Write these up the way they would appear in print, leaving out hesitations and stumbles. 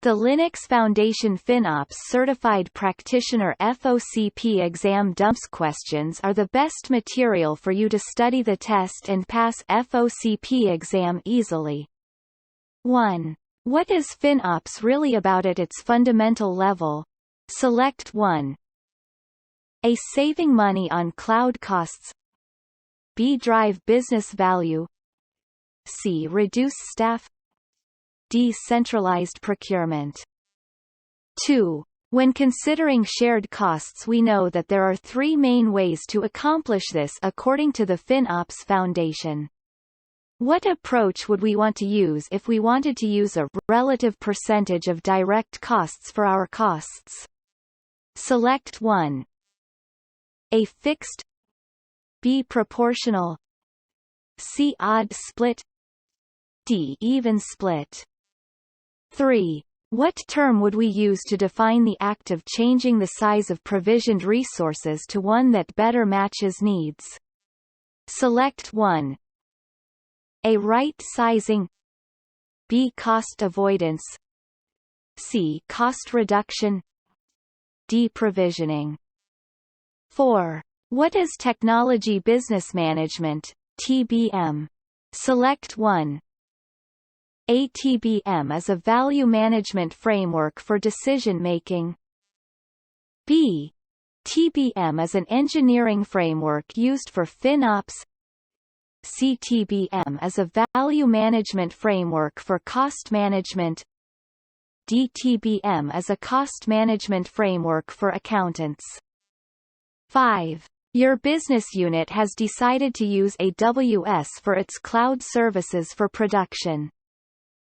The Linux Foundation FinOps Certified Practitioner FOCP exam dumps questions are the best material for you to study the test and pass FOCP exam easily. 1. What is FinOps really about at its fundamental level? Select 1. A. Saving money on cloud costs. B. Drive business value. C. Reduce staff. D. Centralized procurement. 2. When considering shared costs, we know that there are three main ways to accomplish this according to the FinOps Foundation. What approach would we want to use if we wanted to use a relative percentage of direct costs for our costs? Select 1. A. Fixed. B. Proportional. C. Odd split. D. Even split. 3. What term would we use to define the act of changing the size of provisioned resources to one that better matches needs? Select 1. A. Right sizing. B. Cost avoidance. C. Cost reduction. D. Provisioning. 4. What is Technology Business Management, TBM? Select 1. A. TBM is a value management framework for decision-making. B. TBM is an engineering framework used for FinOps. C. TBM is a value management framework for cost management. D. TBM is a cost management framework for accountants. 5. Your business unit has decided to use AWS for its cloud services for production.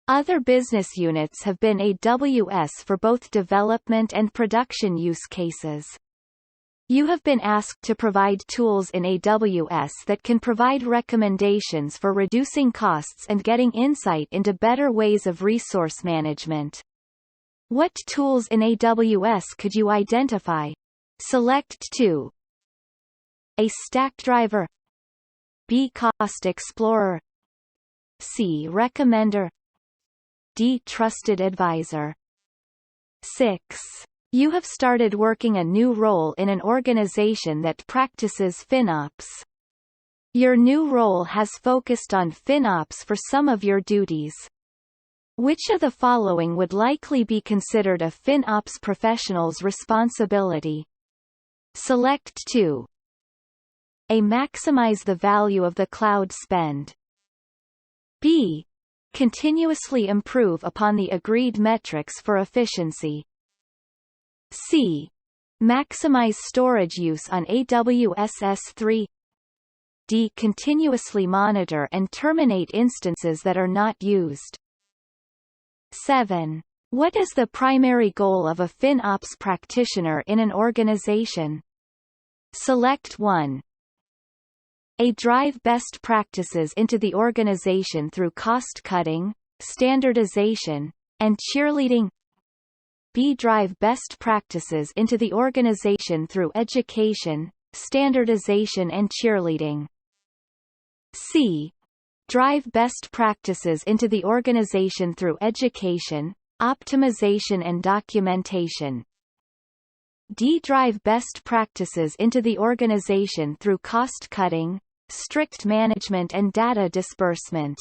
Other business units have been AWS for both development and production use cases. You have been asked to provide tools in AWS that can provide recommendations for reducing costs and getting insight into better ways of resource management. What tools in AWS could you identify? Select 2. A. Stackdriver. B. Cost Explorer. C. Recommender. D. Trusted Advisor. 6. You have started working a new role in an organization that practices FinOps. Your new role has focused on FinOps for some of your duties. Which of the following would likely be considered a FinOps professional's responsibility? Select 2. A. Maximize the value of the cloud spend. B. Continuously improve upon the agreed metrics for efficiency. C. Maximize storage use on AWS S3. D. Continuously monitor and terminate instances that are not used. 7. What is the primary goal of a FinOps practitioner in an organization? Select 1. A. Drive best practices into the organization through cost-cutting, standardization, and cheerleading. B. Drive best practices into the organization through education, standardization and cheerleading. C. Drive best practices into the organization through education, optimization and documentation. D. Drive best practices into the organization through cost-cutting, strict management and data disbursement.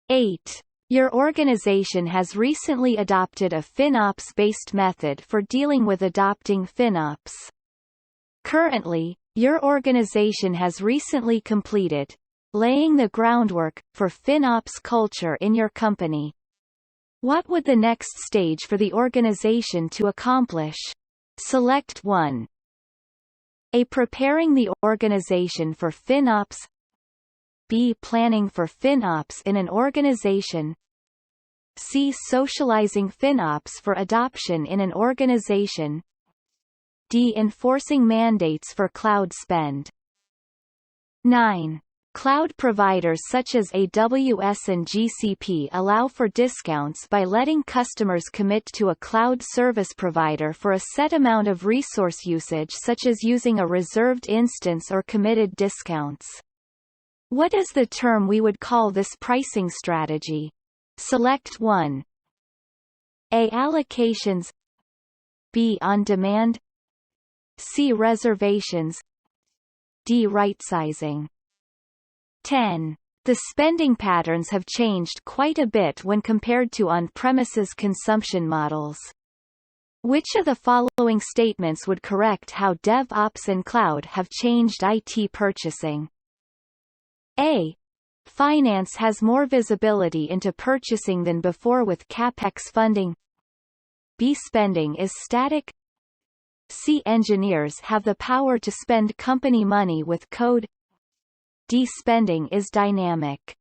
8. Your organization has recently adopted a FinOps-based method for dealing with adopting FinOps. Currently, your organization has recently completed laying the groundwork for FinOps culture in your company. What would the next stage for the organization to accomplish? Select 1. A. Preparing the organization for FinOps. B. Planning for FinOps in an organization. C. Socializing FinOps for adoption in an organization. D. Enforcing mandates for cloud spend. 9. Cloud providers such as AWS and GCP allow for discounts by letting customers commit to a cloud service provider for a set amount of resource usage, such as using a reserved instance or committed discounts. What is the term we would call this pricing strategy? Select 1. A. Allocations, B. On-demand, C. Reservations, D. Rightsizing. 10. The spending patterns have changed quite a bit when compared to on-premises consumption models. Which of the following statements would correct how DevOps and cloud have changed IT purchasing? A. Finance has more visibility into purchasing than before with CapEx funding. B. Spending is static. C. Engineers have the power to spend company money with code. D. Spending is dynamic.